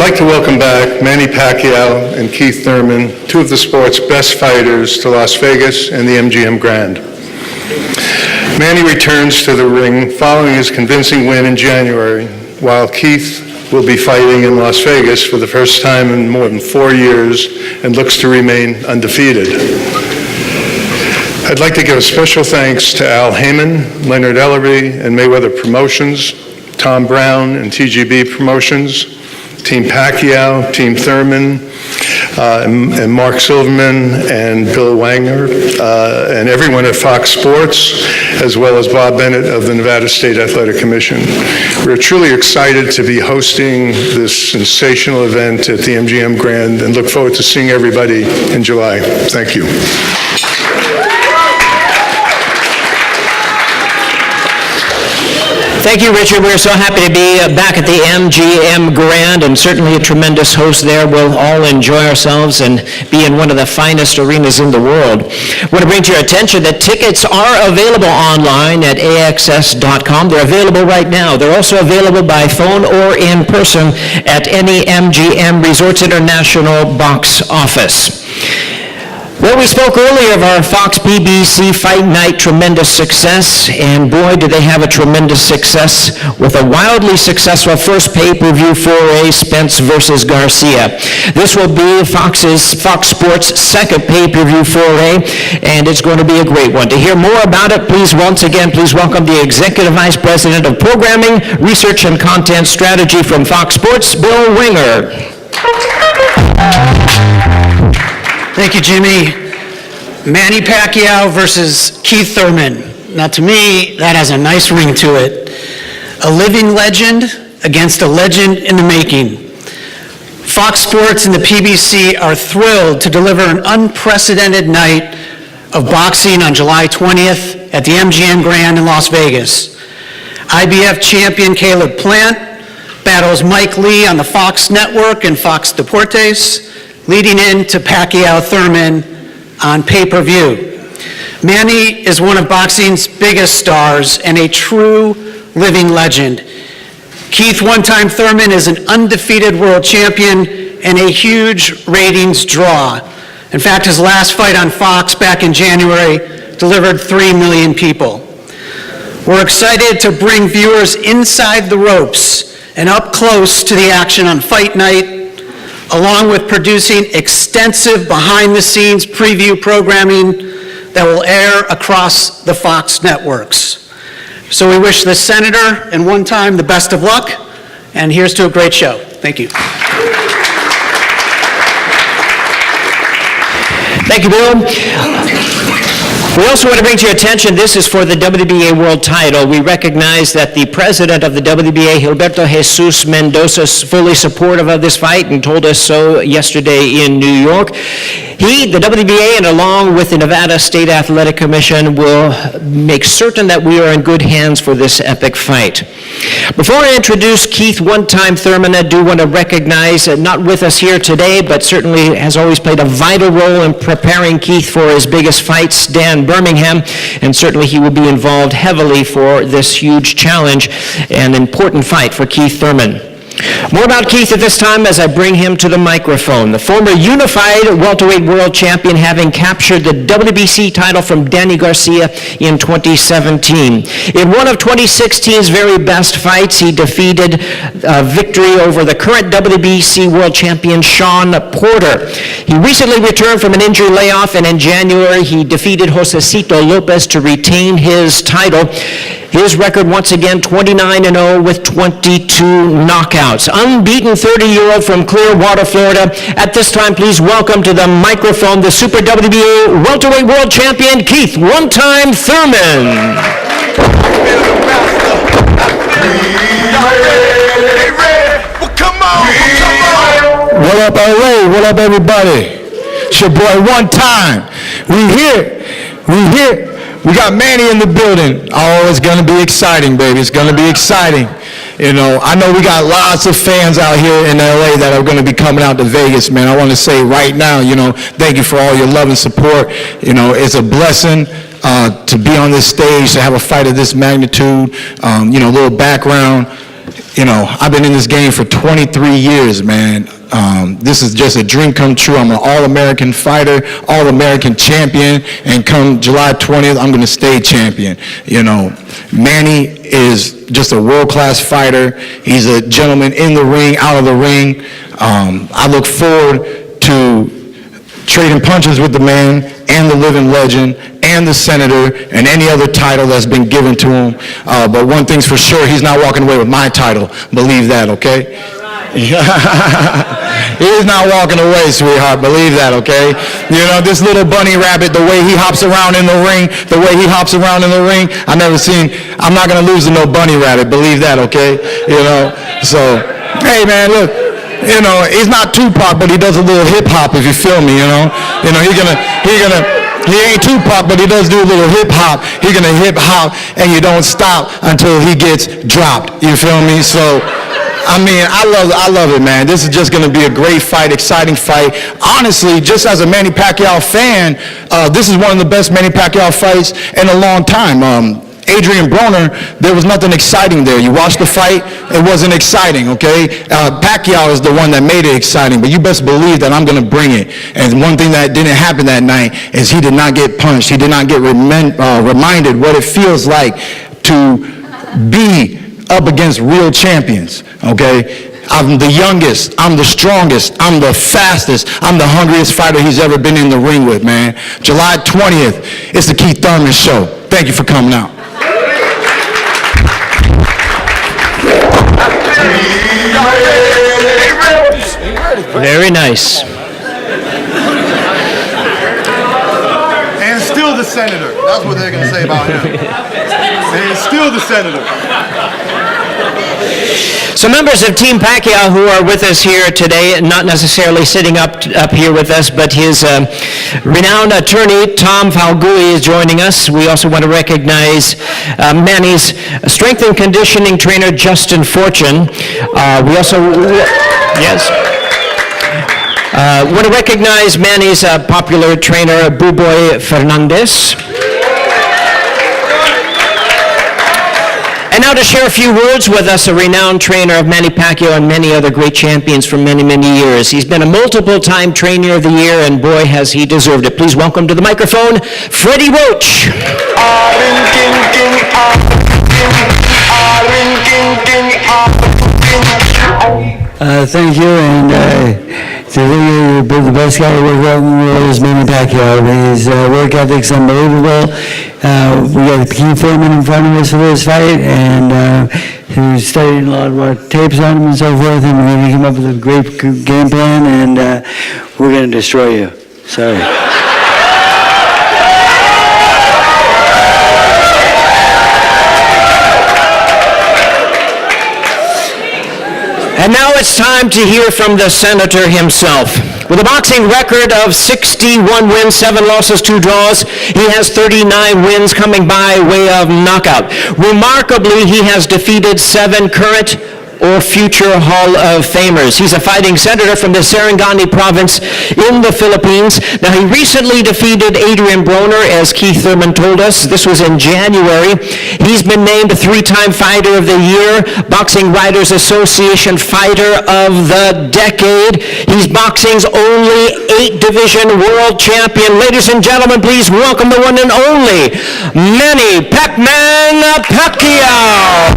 like to welcome back Manny Pacquiao and Keith Thurman, two of the sport's best fighters, to Las Vegas and the MGM Grand. Manny returns to the ring following his convincing win in January, while Keith will be fighting in Las Vegas for the first time in more than 4 years and looks to remain undefeated. I'd like to give a special thanks to Al Heyman, Leonard Ellery, and Mayweather Promotions, Tom Brown and TGB Promotions, Team Pacquiao, Team Thurman, and Mark Silverman and Bill Wanger, and everyone at Fox Sports, as well as Bob Bennett of the Nevada State Athletic Commission. We're truly excited to be hosting this sensational event at the MGM Grand and look forward to seeing everybody in July. Thank you. Thank you, Richard. We're so happy to be back at the MGM Grand, and certainly a tremendous host there. We'll all enjoy ourselves and be in one of the finest arenas in the world. I want to bring to your attention that tickets are available online at axs.com. They're available right now. They're also available by phone or in person at any MGM Resorts International box office. Well, we spoke earlier of our Fox PBC Fight Night tremendous success, and boy, did they have a tremendous success with a wildly successful first pay-per-view foray, Spence versus Garcia. This will be Fox Sports' second pay-per-view foray, and it's going to be a great one. To hear more about it, please welcome the Executive Vice President of Programming, Research, and Content Strategy from Fox Sports, Bill Winger. Thank you, Jimmy. Manny Pacquiao versus Keith Thurman. Now, to me, that has a nice ring to it. A living legend against a legend in the making. Fox Sports and the PBC are thrilled to deliver an unprecedented night of boxing on July 20th at the MGM Grand in Las Vegas. IBF champion Caleb Plant battles Mike Lee on the Fox Network and Fox Deportes, leading into Pacquiao Thurman on pay-per-view. Manny is one of boxing's biggest stars and a true living legend. Keith one-time Thurman is an undefeated world champion and a huge ratings draw. In fact, his last fight on Fox back in January delivered 3 million people. We're excited to bring viewers inside the ropes and up close to the action on Fight Night, along with producing extensive behind-the-scenes preview programming that will air across the Fox networks. So we wish the Senator and one-time the best of luck, and here's to a great show. Thank you. Thank you, Bill. We also want to bring to your attention, this is for the WBA World Title. We recognize that the president of the WBA, Gilberto Jesus Mendoza, is fully supportive of this fight and told us so yesterday in New York. He, the WBA, and along with the Nevada State Athletic Commission, will make certain that we are in good hands for this epic fight. Before I introduce Keith one-time Thurman, I do want to recognize, not with us here today, but certainly has always played a vital role in preparing Keith for his biggest fights, Dan Birmingham, and certainly he will be involved heavily for this huge challenge and important fight for Keith Thurman. More about Keith at this time as I bring him to the microphone. The former unified welterweight world champion, having captured the WBC title from Danny Garcia in 2017. In one of 2016's very best fights, he defeated victory over the current WBC world champion, Sean Porter. He recently returned from an injury layoff, and in January, he defeated Josecito Lopez to retain his title. His record, once again, 29-0 with 22 knockouts. Unbeaten 30-year-old from Clearwater, Florida. At this time, please welcome to the microphone the Super WBA welterweight world champion, Keith one-time Thurman. What up, LA? What up, everybody? It's your boy One Time. We here. We got Manny in the building. Oh, it's going to be exciting, baby. It's going to be exciting. You know, I know we got lots of fans out here in LA that are going to be coming out to Vegas, man. I want to say right now, you know, thank you for all your love and support. You know, it's a blessing to be on this stage, to have a fight of this magnitude. You know, a little background. I've been in this game for 23 years, man. This is just a dream come true. I'm an All-American fighter, All-American champion, and come July 20th, I'm going to stay champion. Manny is just a world-class fighter. He's a gentleman in the ring, out of the ring. I look forward to trading punches with the man and the living legend and the senator and any other title that's been given to him. But one thing's for sure, he's not walking away with my title. Believe that, okay? He's not walking away, sweetheart. Believe that, okay? This little bunny rabbit, the way he hops around in the ring, I'm not going to lose to no bunny rabbit. Believe that, okay? So, hey, man, look. He's not Tupac, but he does a little hip hop, if you feel me, he ain't Tupac, but he does do a little hip hop. He's gonna hip hop, and you don't stop until he gets dropped. You feel me? So, I love it, man. This is just gonna be a great fight, exciting fight. Honestly, just as a Manny Pacquiao fan, this is one of the best Manny Pacquiao fights in a long time. Adrian Broner, there was nothing exciting there. You watched the fight, it wasn't exciting, okay? Pacquiao is the one that made it exciting, but you best believe that I'm going to bring it. And one thing that didn't happen that night is he did not get punched. He did not get reminded what it feels like to be up against real champions, okay? I'm the youngest, I'm the strongest, I'm the fastest, I'm the hungriest fighter he's ever been in the ring with, man. July 20th, it's the Keith Thurman Show. Thank you for coming out. Very nice. And still the senator. That's what they're going to say about him. And still the senator. So members of Team Pacquiao who are with us here today, not necessarily sitting up here with us, but his renowned attorney, Tom Falgui, is joining us. We also want to recognize Manny's strength and conditioning trainer, Justin Fortune. We also, yes. Want to recognize Manny's popular trainer, Buboy Fernandez. And now to share a few words with us, a renowned trainer of Manny Pacquiao and many other great champions for many, many years. He's been a multiple-time trainer of the year, and boy, has he deserved it. Please welcome to the microphone, Freddie Roach. Thank you, and today the best guy to work out in the world is Manny Pacquiao. His work ethic's unbelievable. We got Keith Thurman in front of us for this fight, and he's studying a lot of our tapes on him and so forth, and we're going to come up with a great game plan, and we're going to destroy you. Sorry. And now it's time to hear from the senator himself. With a boxing record of 61 wins, 7 losses, 2 draws, he has 39 wins coming by way of knockout. Remarkably, he has defeated 7 current or future Hall of Famers. He's a fighting senator from the Sarangani province in the Philippines. Now, he recently defeated Adrian Broner, as Keith Thurman told us. This was in January. He's been named a 3-time Fighter of the Year, Boxing Writers Association Fighter of the Decade. He's boxing's only 8-division world champion. Ladies and gentlemen, please welcome the one and only Manny Pac-Man Pacquiao.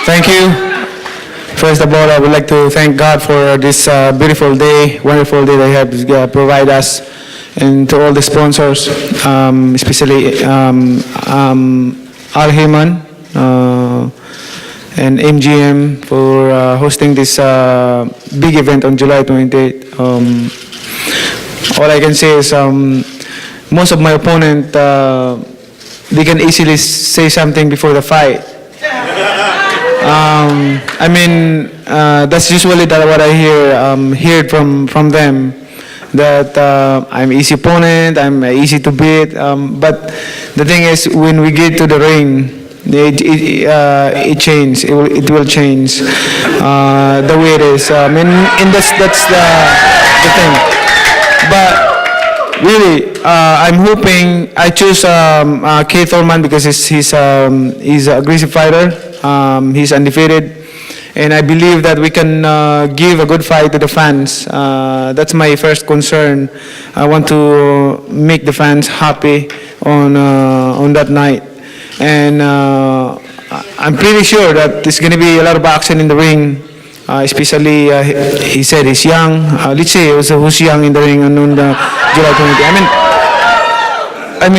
Thank you. First of all, I would like to thank God for this beautiful day, wonderful day that He has provided us, and to all the sponsors, especially Al Heyman and MGM for hosting this big event on July 28th. All I can say is most of my opponent, they can easily say something before the fight. That's usually what I hear from them, that I'm easy opponent, I'm easy to beat. But the thing is, when we get to the ring, it changes. It will change the way it is. And that's the thing. But really, I'm hoping I choose Keith Thurman because he's an aggressive fighter. He's undefeated. And I believe that we can give a good fight to the fans. That's my first concern. I want to make the fans happy on that night. And I'm pretty sure that there's going to be a lot of action in the ring. Especially, he said he's young. Let's say who's young in the ring on the July 20.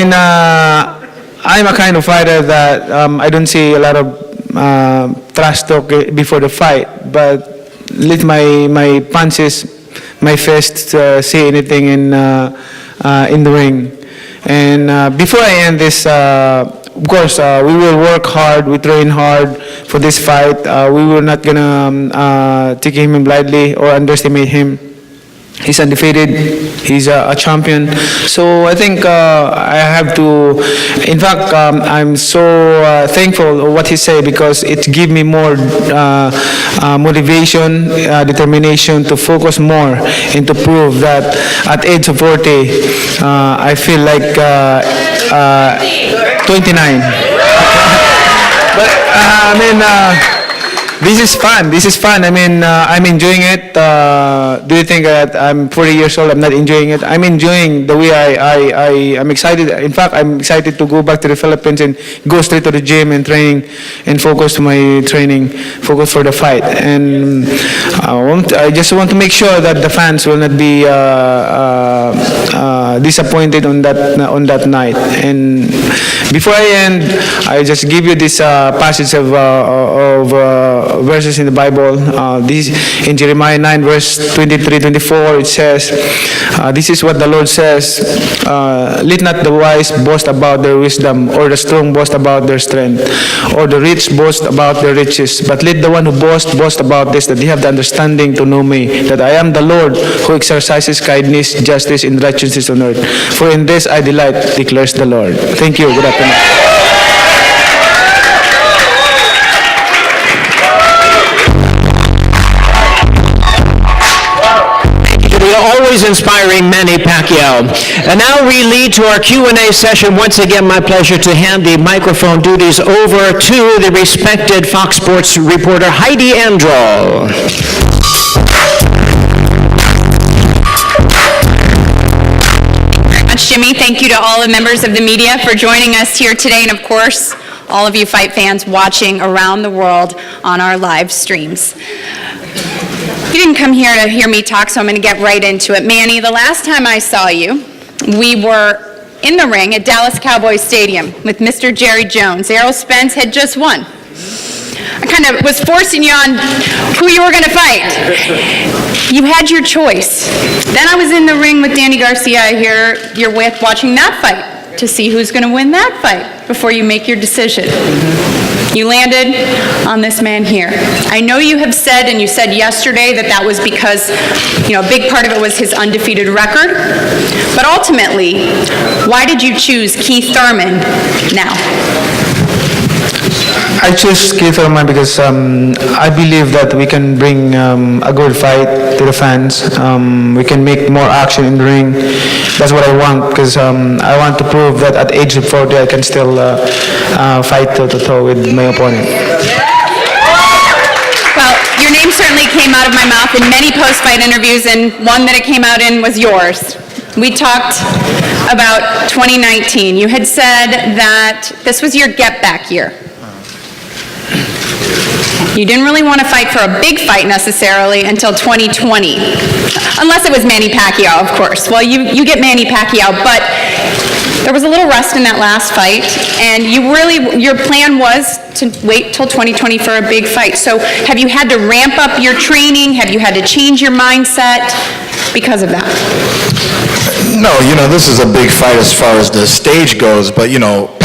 I'm a kind of fighter that I don't see a lot of trash talk before the fight, but let my punches, my fists say anything in the ring. And before I end this, of course, we will work hard. We train hard for this fight. We will not gonna take him lightly or underestimate him. He's undefeated. He's a champion. So I think I have to. In fact, I'm so thankful of what he said because it gives me more motivation, determination to focus more and to prove that at age of 40, I feel like 29. But this is fun. This is fun. I'm enjoying it. Do you think that I'm 40 years old, I'm not enjoying it? I'm enjoying the way I'm excited. In fact, I'm excited to go back to the Philippines and go straight to the gym and training and focus to my training, focus for the fight. And I just want to make sure that the fans will not be disappointed on that night. And before I end, I just give you this passage of verses in the Bible. This in Jeremiah 9 verse 23-24 it says, this is what the Lord says, let not the wise boast about their wisdom, or the strong boast about their strength, or the rich boast about their riches, but let the one who boast about this, that they have the understanding to know me, that I am the Lord who exercises kindness, justice, and righteousness on earth. For in this I delight, declares the Lord. Thank you. Good afternoon. Always inspiring Manny Pacquiao. And now we lead to our Q&A session. Once again, my pleasure to hand the microphone duties over to the respected Fox Sports reporter Heidi Andro. Jimmy, thank you to all the members of the media for joining us here today, and of course, all of you fight fans watching around the world on our live streams. You didn't come here to hear me talk, so I'm going to get right into it. Manny, the last time I saw you, we were in the ring at Dallas Cowboys Stadium with Mr. Jerry Jones. Errol Spence had just won. I kind of was forcing you on who you were going to fight. You had your choice. Then I was in the ring with Danny Garcia here, you're with, watching that fight to see who's going to win that fight before you make your decision. You landed on this man here. I know you have said, and you said yesterday, that that was because, a big part of it was his undefeated record. But ultimately, why did you choose Keith Thurman now? I choose Keith Thurman because I believe that we can bring a good fight to the fans. We can make more action in the ring. That's what I want, because I want to prove that at age of 40 I can still fight toe-to-toe with my opponent. Well, your name certainly came out of my mouth in many post-fight interviews, and one that it came out in was yours. We talked about 2019. You had said that this was your get-back year. You didn't really want to fight for a big fight necessarily until 2020, unless it was Manny Pacquiao, of course. Well, you get Manny Pacquiao, but there was a little rust in that last fight, and your plan was to wait till 2020 for a big fight. So have you had to ramp up your training? Have you had to change your mindset because of that? No, this is a big fight as far as the stage goes, but,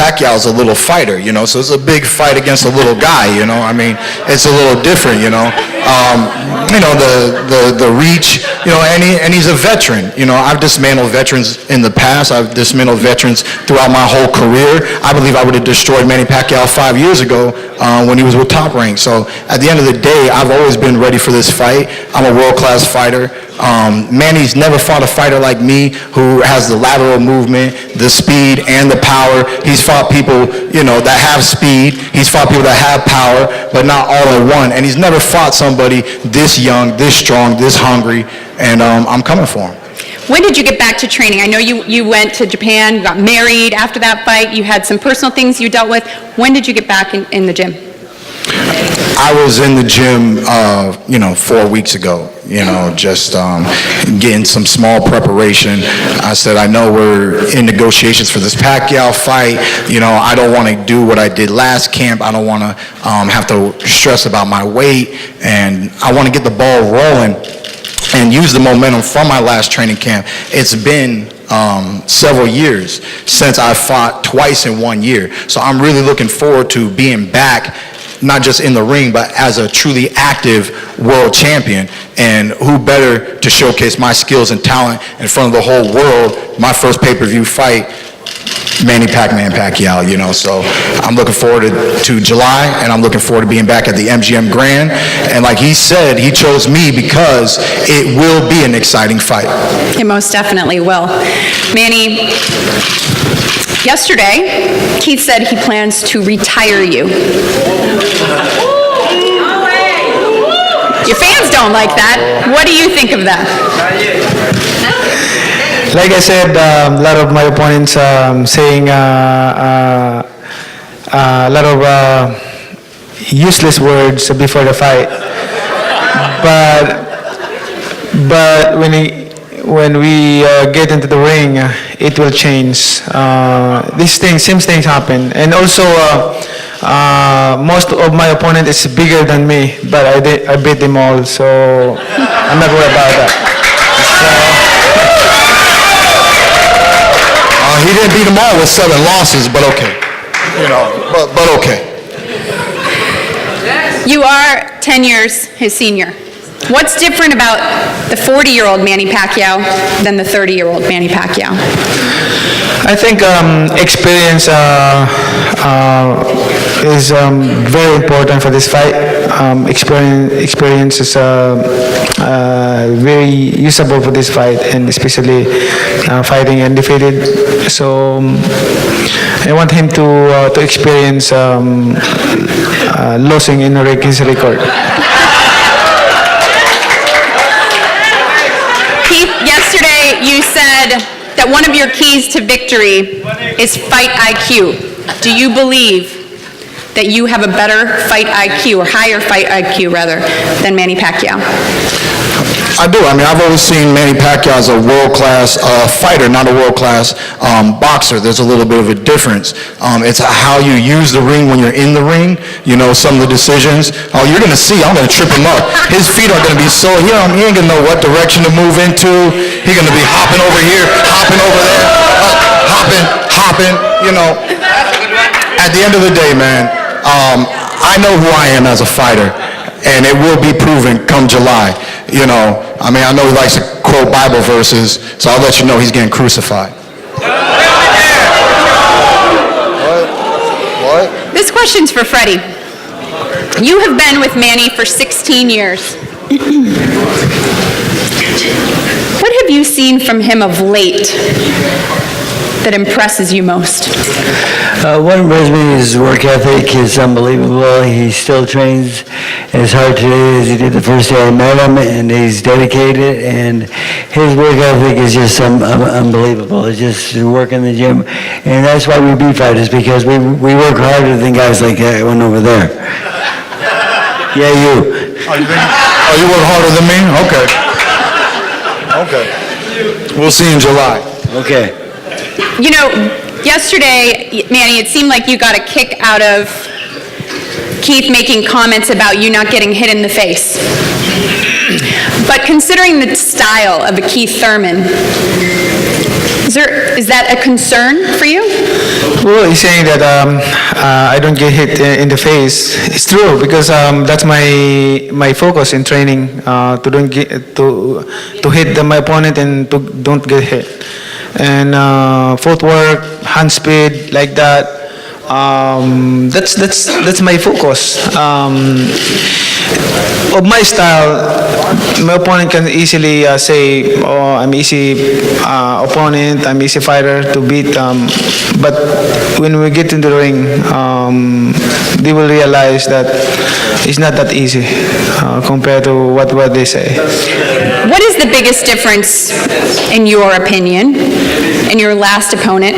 Pacquiao's a little fighter, so it's a big fight against a little guy, it's a little different, the reach, and he's a veteran. I've dismantled veterans in the past. I've dismantled veterans throughout my whole career. I believe I would have destroyed Manny Pacquiao 5 years ago ago when he was with Top Rank. So at the end of the day, I've always been ready for this fight. I'm a world-class fighter. Manny's never fought a fighter like me who has the lateral movement, the speed, and the power. He's fought people, that have speed. He's fought people that have power, but not all in one. And he's never fought somebody this young, this strong, this hungry, and I'm coming for him. When did you get back to training? I know you went to Japan, you got married after that fight, you had some personal things you dealt with. When did you get back in the gym? I was in the gym, 4 weeks ago, just getting some small preparation. I said, I know we're in negotiations for this Pacquiao fight. I don't want to do what I did last camp. I don't want to have to stress about my weight, and I want to get the ball rolling and use the momentum from my last training camp. It's been several years since I fought twice in 1 year. So I'm really looking forward to being back, not just in the ring, but as a truly active world champion. And who better to showcase my skills and talent in front of the whole world, my first pay-per-view fight, Manny Pacquiao, so I'm looking forward to July, and I'm looking forward to being back at the MGM Grand. And like he said, he chose me because it will be an exciting fight. It most definitely will. Manny, yesterday, Keith said he plans to retire you. Your fans don't like that. What do you think of that? Like I said, a lot of my opponents saying a lot of useless words before the fight. But when we get into the ring, it will change. Same things happen, and also most of my opponent is bigger than me, but I beat them all, so I'm not worried about that. He didn't beat them all with 7 losses, but okay. But okay. You are 10 years his senior. What's different about the 40-year-old Manny Pacquiao than the 30-year-old Manny Pacquiao? I think experience is very important for this fight. Experience is very usable for this fight, and especially fighting undefeated. So I want him to experience losing in his record. Keith, yesterday you said that one of your keys to victory is fight IQ. Do you believe that you have a better fight IQ, or higher fight IQ rather, than Manny Pacquiao? I do. I've always seen Manny Pacquiao as a world-class fighter, not a world-class boxer. There's a little bit of a difference. It's how you use the ring when you're in the ring. Some of the decisions. Oh, you're going to see. I'm going to trip him up. His feet are going to be so, he ain't going to know what direction to move into. He's going to be hopping over here, hopping over there, hopping. At the end of the day, man, I know who I am as a fighter, and it will be proven come July. I know he likes to quote Bible verses, so I'll let you know he's getting crucified. What? This question's for Freddie. You have been with Manny for 16 years. What have you seen from him of late that impresses you most? What impresses me is his work ethic is unbelievable. He still trains as hard today as he did the first day I met him, and he's dedicated, and his work ethic is just unbelievable. It's just work in the gym, and that's why we beat fighters, because we work harder than guys like that one over there. Yeah, you. Oh, you work harder than me? Okay. We'll see in July. Okay. Yesterday, Manny, it seemed like you got a kick out of Keith making comments about you not getting hit in the face. But considering the style of a Keith Thurman, is that a concern for you? Well, he's saying that I don't get hit in the face. It's true, because that's my focus in training, to hit my opponent and to don't get hit. And footwork, hand speed, like that, that's my focus. Of my style, my opponent can easily say, "Oh, I'm easy opponent. I'm easy fighter to beat." But when we get in the ring, they will realize that it's not that easy compared to what they say. What is the biggest difference, in your opinion, in your last opponent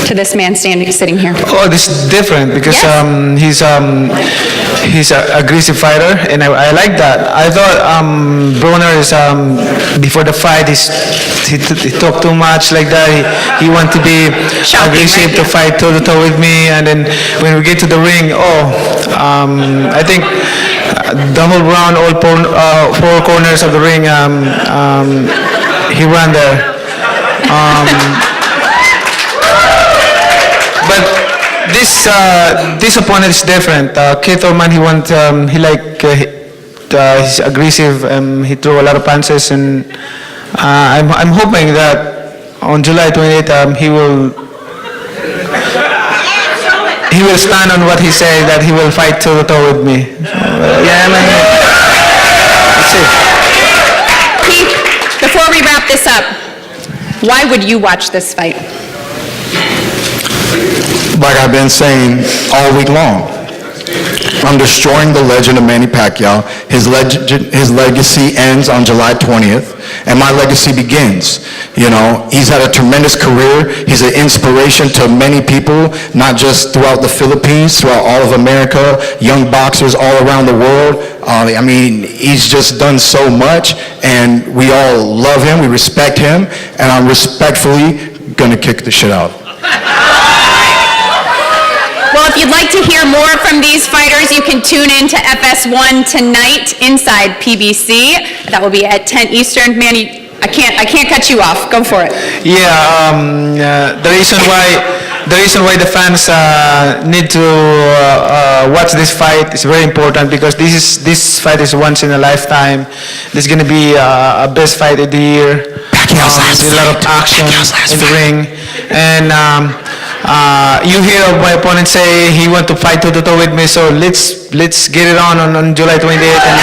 to this man sitting here? Oh, this is different because Yes. he's an aggressive fighter, and I like that. I thought Broner is before the fight he talked too much like that. He want to be Shocking, aggressive right? to fight toe to toe with me, and then when we get to the ring, I think the whole round, four corners of the ring, he ran there. But this opponent is different. Keith Thurman, he's aggressive. He threw a lot of punches, and I'm hoping that on July 28th he will stand on what he said, that he will fight toe to toe with me. Yeah, man. That's it. Keith, before we wrap this up, why would you watch this fight? Like I've been saying all week long, I'm destroying the legend of Manny Pacquiao. His legacy ends on July 20th, and my legacy begins. You know, he's had a tremendous career. He's an inspiration to many people, not just throughout the Philippines, throughout all of America, young boxers all around the world. I mean, he's just done so much, and we all love him, we respect him, and I'm respectfully gonna kick the shit out. Well, if you'd like to hear more from these fighters, you can tune in to FS1 tonight inside PBC. That will be at 10 Eastern. Manny, I can't cut you off. Go for it. Yeah, the reason why the fans need to watch this fight is very important, because this fight is once in a lifetime. This is gonna be a best fight of the year. There's a lot of action in the ring, and you hear my opponent say he want to fight toe to toe with me. So let's get it on July 28th. And